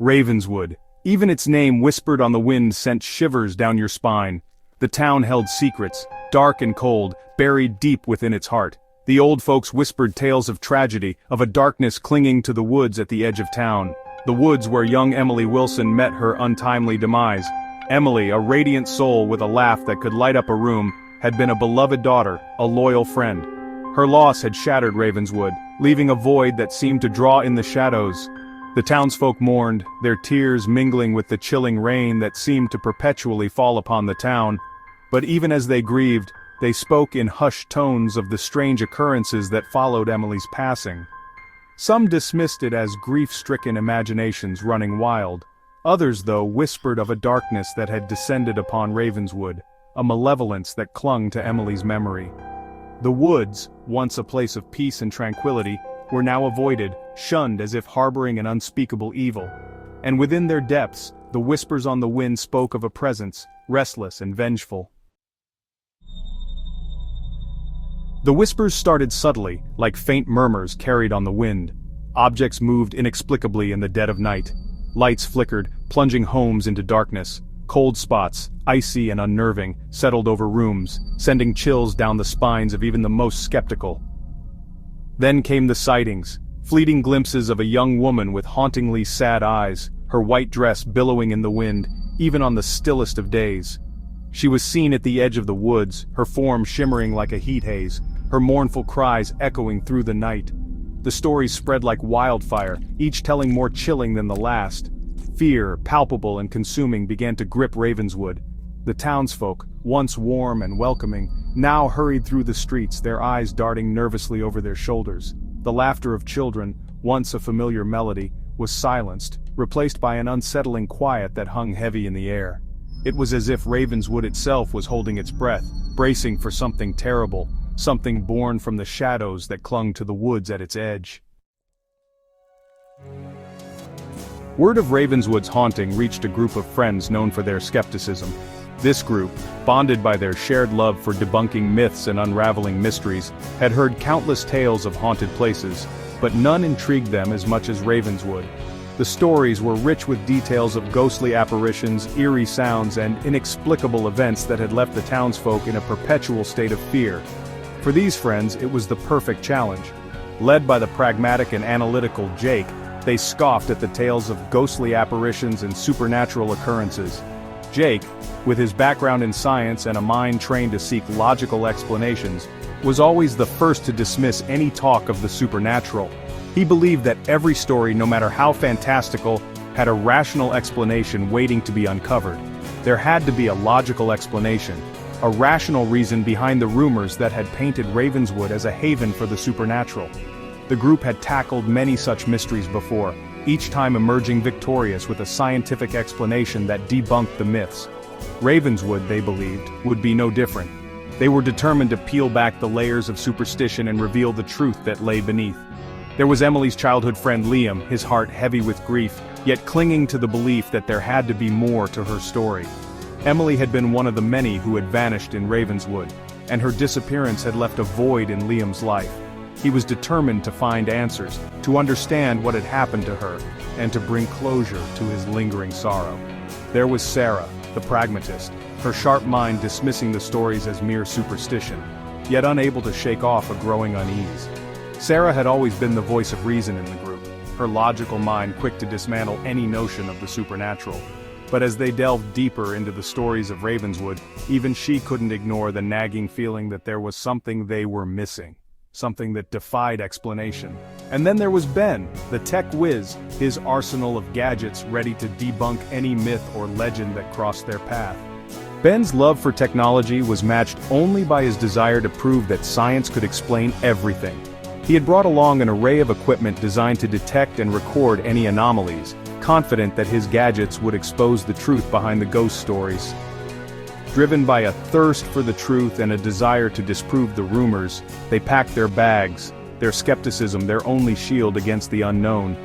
Ravenswood. Even its name whispered on the wind sent shivers down your spine. The town held secrets, dark and cold, buried deep within its heart. The old folks whispered tales of tragedy, of a darkness clinging to the woods at the edge of town. The woods where young Emily Wilson met her untimely demise. Emily, a radiant soul with a laugh that could light up a room, had been a beloved daughter, a loyal friend. Her loss had shattered Ravenswood, leaving a void that seemed to draw in the shadows. The townsfolk mourned, their tears mingling with the chilling rain that seemed to perpetually fall upon the town. But even as they grieved, they spoke in hushed tones of the strange occurrences that followed Emily's passing. Some dismissed it as grief-stricken imaginations running wild. Others, though, whispered of a darkness that had descended upon Ravenswood, a malevolence that clung to Emily's memory. The woods, once a place of peace and tranquility, were now avoided, shunned as if harboring an unspeakable evil. And within their depths, the whispers on the wind spoke of a presence, restless and vengeful. The whispers started subtly, like faint murmurs carried on the wind. Objects moved inexplicably in the dead of night. Lights flickered, plunging homes into darkness. Cold spots, icy and unnerving, settled over rooms, sending chills down the spines of even the most skeptical. Then came the sightings, fleeting glimpses of a young woman with hauntingly sad eyes, her white dress billowing in the wind, even on the stillest of days. She was seen at the edge of the woods, her form shimmering like a heat haze, her mournful cries echoing through the night. The stories spread like wildfire, each telling more chilling than the last. Fear, palpable and consuming, began to grip Ravenswood. The townsfolk, once warm and welcoming, now hurried through the streets, their eyes darting nervously over their shoulders. The laughter of children, once a familiar melody, was silenced, replaced by an unsettling quiet that hung heavy in the air. It was as if Ravenswood itself was holding its breath, bracing for something terrible, something born from the shadows that clung to the woods at its edge. Word of Ravenswood's haunting reached a group of friends known for their skepticism. This group, bonded by their shared love for debunking myths and unraveling mysteries, had heard countless tales of haunted places, but none intrigued them as much as Ravenswood. The stories were rich with details of ghostly apparitions, eerie sounds, and inexplicable events that had left the townsfolk in a perpetual state of fear. For these friends, it was the perfect challenge. Led by the pragmatic and analytical Jake, they scoffed at the tales of ghostly apparitions and supernatural occurrences. Jake, with his background in science and a mind trained to seek logical explanations, was always the first to dismiss any talk of the supernatural. He believed that every story, no matter how fantastical, had a rational explanation waiting to be uncovered. There had to be a logical explanation, a rational reason behind the rumors that had painted Ravenswood as a haven for the supernatural. The group had tackled many such mysteries before, each time emerging victorious with a scientific explanation that debunked the myths. Ravenswood, they believed, would be no different. They were determined to peel back the layers of superstition and reveal the truth that lay beneath. There was Emily's childhood friend Liam, his heart heavy with grief, yet clinging to the belief that there had to be more to her story. Emily had been one of the many who had vanished in Ravenswood, and her disappearance had left a void in Liam's life. He was determined to find answers, to understand what had happened to her, and to bring closure to his lingering sorrow. There was Sarah, the pragmatist, her sharp mind dismissing the stories as mere superstition, yet unable to shake off a growing unease. Sarah had always been the voice of reason in the group, her logical mind quick to dismantle any notion of the supernatural. But as they delved deeper into the stories of Ravenswood, even she couldn't ignore the nagging feeling that there was something they were missing. Something that defied explanation. And then there was Ben, the tech whiz, his arsenal of gadgets ready to debunk any myth or legend that crossed their path. Ben's love for technology was matched only by his desire to prove that science could explain everything. He had brought along an array of equipment designed to detect and record any anomalies, confident that his gadgets would expose the truth behind the ghost stories. Driven by a thirst for the truth and a desire to disprove the rumors, they packed their bags, their skepticism their only shield against the unknown.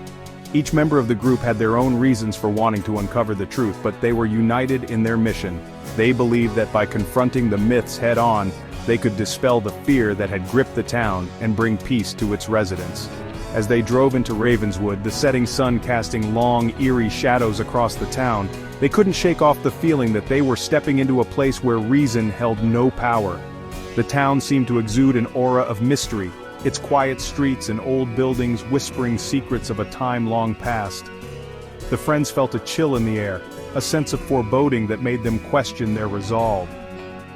Each member of the group had their own reasons for wanting to uncover the truth, but they were united in their mission. They believed that by confronting the myths head-on, they could dispel the fear that had gripped the town and bring peace to its residents. As they drove into Ravenswood, the setting sun casting long, eerie shadows across the town, they couldn't shake off the feeling that they were stepping into a place where reason held no power. The town seemed to exude an aura of mystery, its quiet streets and old buildings whispering secrets of a time long past. The friends felt a chill in the air, a sense of foreboding that made them question their resolve.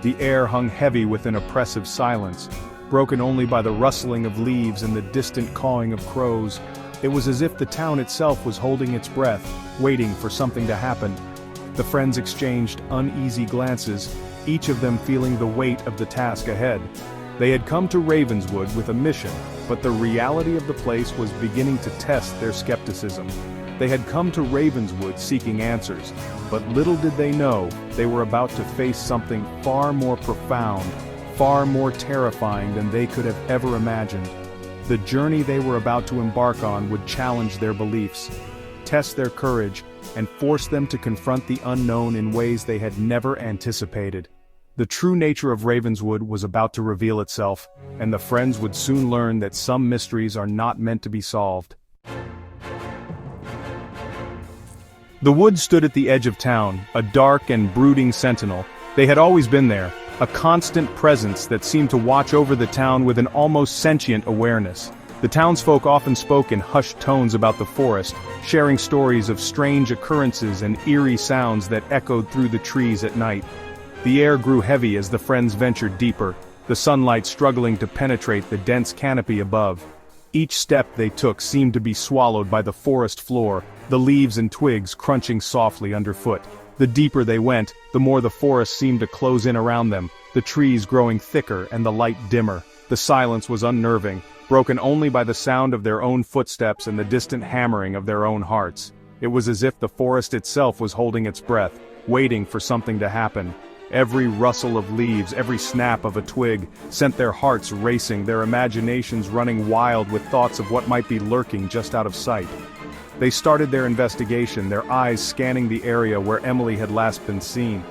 The air hung heavy with an oppressive silence, broken only by the rustling of leaves and the distant cawing of crows. It was as if the town itself was holding its breath, waiting for something to happen. The friends exchanged uneasy glances, each of them feeling the weight of the task ahead. They had come to Ravenswood with a mission, but the reality of the place was beginning to test their skepticism. They had come to Ravenswood seeking answers, but little did they know they were about to face something far more profound, far more terrifying than they could have ever imagined. The journey they were about to embark on would challenge their beliefs, test their courage, and force them to confront the unknown in ways they had never anticipated. The true nature of Ravenswood was about to reveal itself, and the friends would soon learn that some mysteries are not meant to be solved. The woods stood at the edge of town, a dark and brooding sentinel. They had always been there, a constant presence that seemed to watch over the town with an almost sentient awareness. The townsfolk often spoke in hushed tones about the forest, sharing stories of strange occurrences and eerie sounds that echoed through the trees at night. The air grew heavy as the friends ventured deeper, the sunlight struggling to penetrate the dense canopy above. Each step they took seemed to be swallowed by the forest floor, the leaves and twigs crunching softly underfoot. The deeper they went, the more the forest seemed to close in around them, the trees growing thicker and the light dimmer. The silence was unnerving, broken only by the sound of their own footsteps and the distant hammering of their own hearts. It was as if the forest itself was holding its breath, waiting for something to happen. Every rustle of leaves, every snap of a twig, sent their hearts racing, their imaginations running wild with thoughts of what might be lurking just out of sight. They started their investigation, their eyes scanning the area where Emily had last been seen.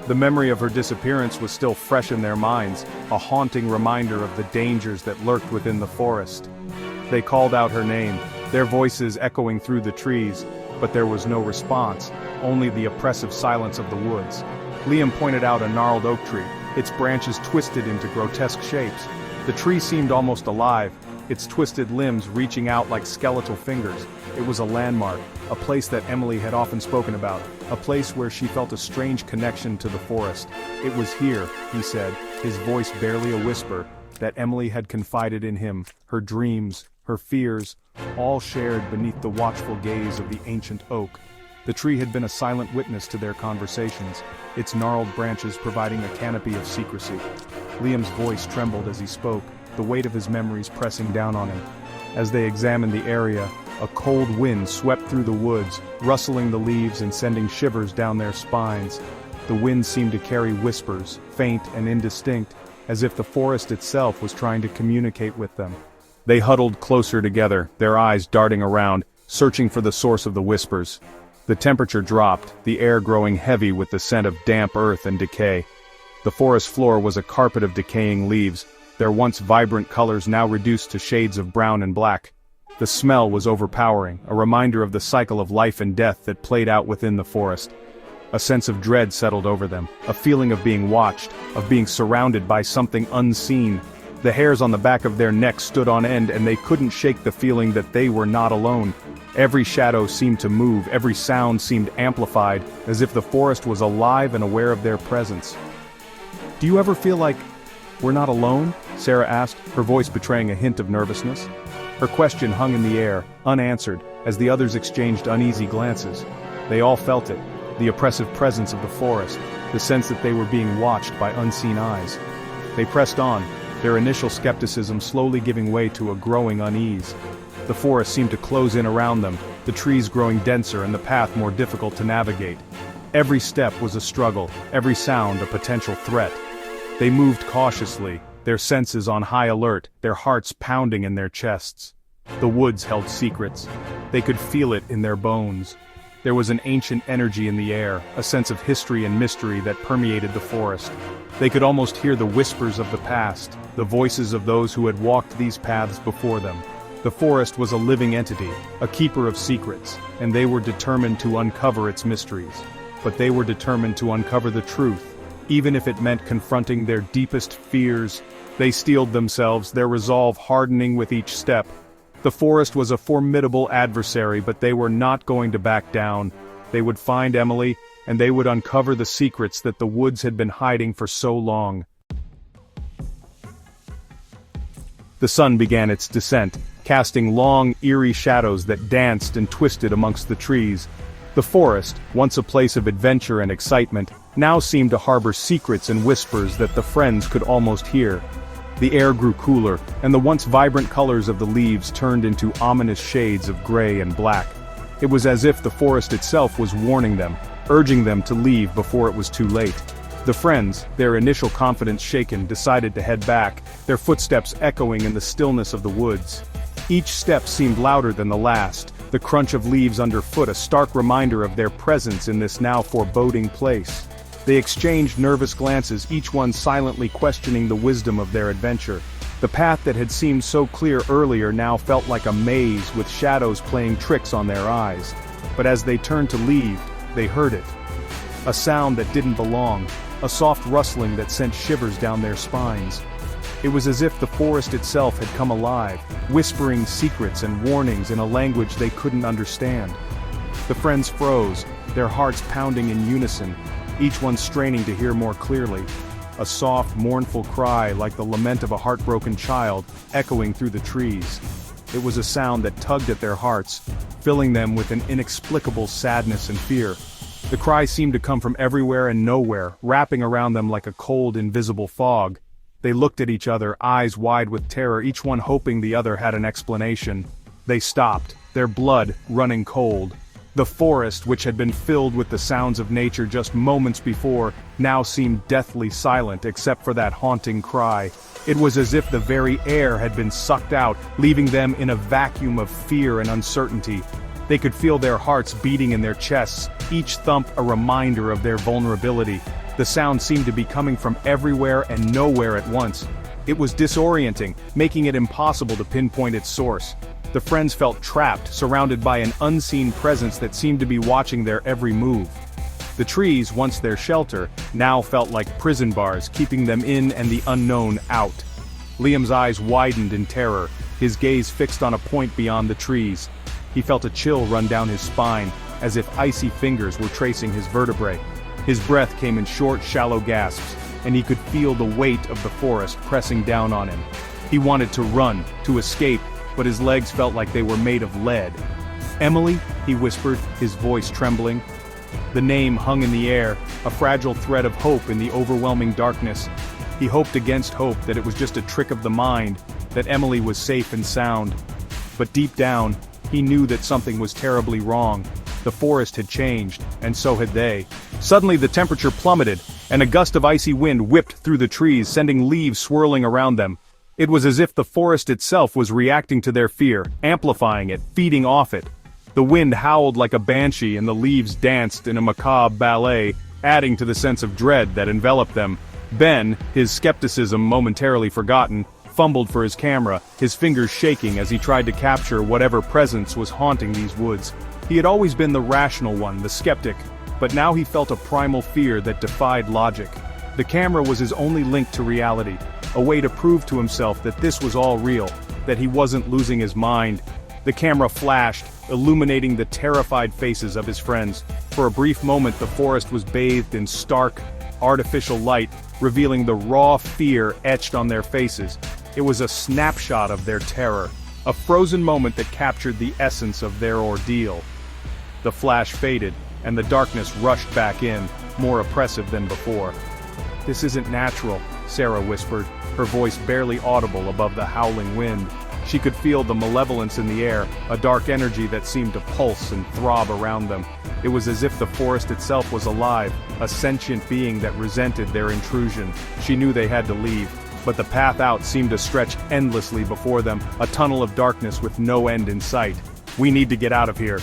The memory of her disappearance was still fresh in their minds, a haunting reminder of the dangers that lurked within the forest. They called out her name, their voices echoing through the trees, but there was no response, only the oppressive silence of the woods. Liam pointed out a gnarled oak tree, its branches twisted into grotesque shapes. The tree seemed almost alive, its twisted limbs reaching out like skeletal fingers. It was a landmark, a place that Emily had often spoken about, a place where she felt a strange connection to the forest. It was here, he said, his voice barely a whisper, that Emily had confided in him, her dreams, her fears, all shared beneath the watchful gaze of the ancient oak. The tree had been a silent witness to their conversations, its gnarled branches providing a canopy of secrecy. Liam's voice trembled as he spoke, the weight of his memories pressing down on him. As they examined the area, a cold wind swept through the woods, rustling the leaves and sending shivers down their spines. The wind seemed to carry whispers, faint and indistinct, as if the forest itself was trying to communicate with them. They huddled closer together, their eyes darting around, searching for the source of the whispers. The temperature dropped, the air growing heavy with the scent of damp earth and decay. The forest floor was a carpet of decaying leaves, their once vibrant colors now reduced to shades of brown and black. The smell was overpowering, a reminder of the cycle of life and death that played out within the forest. A sense of dread settled over them, a feeling of being watched, of being surrounded by something unseen. The hairs on the back of their necks stood on end and they couldn't shake the feeling that they were not alone. Every shadow seemed to move, every sound seemed amplified, as if the forest was alive and aware of their presence. "Do you ever feel like we're not alone?" Sarah asked, her voice betraying a hint of nervousness. Her question hung in the air, unanswered, as the others exchanged uneasy glances. They all felt it, the oppressive presence of the forest, the sense that they were being watched by unseen eyes. They pressed on, their initial skepticism slowly giving way to a growing unease. The forest seemed to close in around them, the trees growing denser and the path more difficult to navigate. Every step was a struggle, every sound a potential threat. They moved cautiously, their senses on high alert, their hearts pounding in their chests. The woods held secrets. They could feel it in their bones. There was an ancient energy in the air, a sense of history and mystery that permeated the forest. They could almost hear the whispers of the past, the voices of those who had walked these paths before them. The forest was a living entity, a keeper of secrets, and they were determined to uncover its mysteries. But they were determined to uncover the truth, even if it meant confronting their deepest fears. They steeled themselves, their resolve hardening with each step. The forest was a formidable adversary, but they were not going to back down. They would find Emily, and they would uncover the secrets that the woods had been hiding for so long. The sun began its descent, casting long, eerie shadows that danced and twisted amongst the trees. The forest, once a place of adventure and excitement, now seemed to harbor secrets and whispers that the friends could almost hear. The air grew cooler, and the once vibrant colors of the leaves turned into ominous shades of gray and black. It was as if the forest itself was warning them, urging them to leave before it was too late. The friends, their initial confidence shaken, decided to head back, their footsteps echoing in the stillness of the woods. Each step seemed louder than the last, the crunch of leaves underfoot a stark reminder of their presence in this now foreboding place. They exchanged nervous glances, each one silently questioning the wisdom of their adventure. The path that had seemed so clear earlier now felt like a maze with shadows playing tricks on their eyes. But as they turned to leave, they heard it. A sound that didn't belong, a soft rustling that sent shivers down their spines. It was as if the forest itself had come alive, whispering secrets and warnings in a language they couldn't understand. The friends froze, their hearts pounding in unison, each one straining to hear more clearly. A soft, mournful cry like the lament of a heartbroken child, echoing through the trees. It was a sound that tugged at their hearts, filling them with an inexplicable sadness and fear. The cry seemed to come from everywhere and nowhere, wrapping around them like a cold, invisible fog. They looked at each other, eyes wide with terror, each one hoping the other had an explanation. They stopped, their blood running cold. The forest, which had been filled with the sounds of nature just moments before, now seemed deathly silent except for that haunting cry. It was as if the very air had been sucked out, leaving them in a vacuum of fear and uncertainty. They could feel their hearts beating in their chests, each thump a reminder of their vulnerability. The sound seemed to be coming from everywhere and nowhere at once. It was disorienting, making it impossible to pinpoint its source. The friends felt trapped, surrounded by an unseen presence that seemed to be watching their every move. The trees, once their shelter, now felt like prison bars, keeping them in and the unknown out. Liam's eyes widened in terror, his gaze fixed on a point beyond the trees. He felt a chill run down his spine, as if icy fingers were tracing his vertebrae. His breath came in short, shallow gasps, and he could feel the weight of the forest pressing down on him. He wanted to run, to escape, but his legs felt like they were made of lead. "Emily," he whispered, his voice trembling. The name hung in the air, a fragile thread of hope in the overwhelming darkness. He hoped against hope that it was just a trick of the mind, that Emily was safe and sound. But deep down, he knew that something was terribly wrong. The forest had changed, and so had they. Suddenly the temperature plummeted, and a gust of icy wind whipped through the trees, sending leaves swirling around them. It was as if the forest itself was reacting to their fear, amplifying it, feeding off it. The wind howled like a banshee and the leaves danced in a macabre ballet, adding to the sense of dread that enveloped them. Ben, his skepticism momentarily forgotten, fumbled for his camera, his fingers shaking as he tried to capture whatever presence was haunting these woods. He had always been the rational one, the skeptic, but now he felt a primal fear that defied logic. The camera was his only link to reality, a way to prove to himself that this was all real, that he wasn't losing his mind. The camera flashed, illuminating the terrified faces of his friends. For a brief moment the forest was bathed in stark, artificial light, revealing the raw fear etched on their faces. It was a snapshot of their terror, a frozen moment that captured the essence of their ordeal. The flash faded, and the darkness rushed back in, more oppressive than before. "This isn't natural," Sarah whispered, her voice barely audible above the howling wind. She could feel the malevolence in the air, a dark energy that seemed to pulse and throb around them. It was as if the forest itself was alive, a sentient being that resented their intrusion. She knew they had to leave, but the path out seemed to stretch endlessly before them, a tunnel of darkness with no end in sight. "We need to get out of here."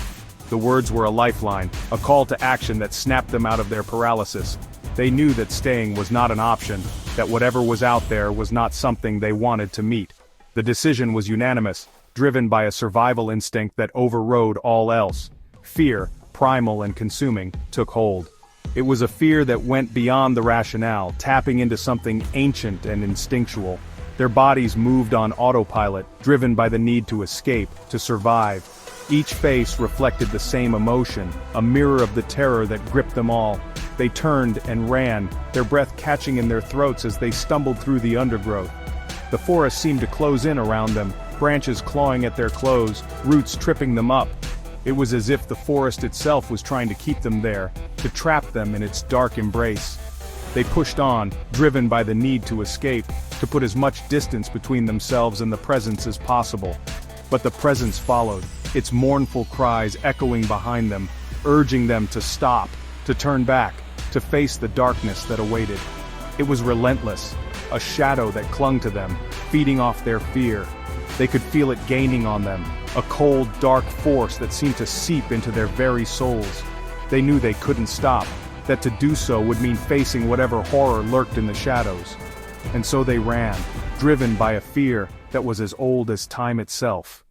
The words were a lifeline, a call to action that snapped them out of their paralysis. They knew that staying was not an option, that whatever was out there was not something they wanted to meet. The decision was unanimous. driven by a survival instinct that overrode all else. Fear, primal and consuming, took hold. It was a fear that went beyond the rationale, tapping into something ancient and instinctual. Their bodies moved on autopilot, driven by the need to escape, to survive. Each face reflected the same emotion, a mirror of the terror that gripped them all. They turned and ran, their breath catching in their throats as they stumbled through the undergrowth. The forest seemed to close in around them, branches clawing at their clothes, roots tripping them up. It was as if the forest itself was trying to keep them there, to trap them in its dark embrace. They pushed on, driven by the need to escape, to put as much distance between themselves and the presence as possible. But the presence followed, its mournful cries echoing behind them, urging them to stop, to turn back, to face the darkness that awaited. It was relentless, a shadow that clung to them, feeding off their fear. They could feel it gaining on them, a cold, dark force that seemed to seep into their very souls. They knew they couldn't stop, that to do so would mean facing whatever horror lurked in the shadows. And so they ran, driven by a fear that was as old as time itself.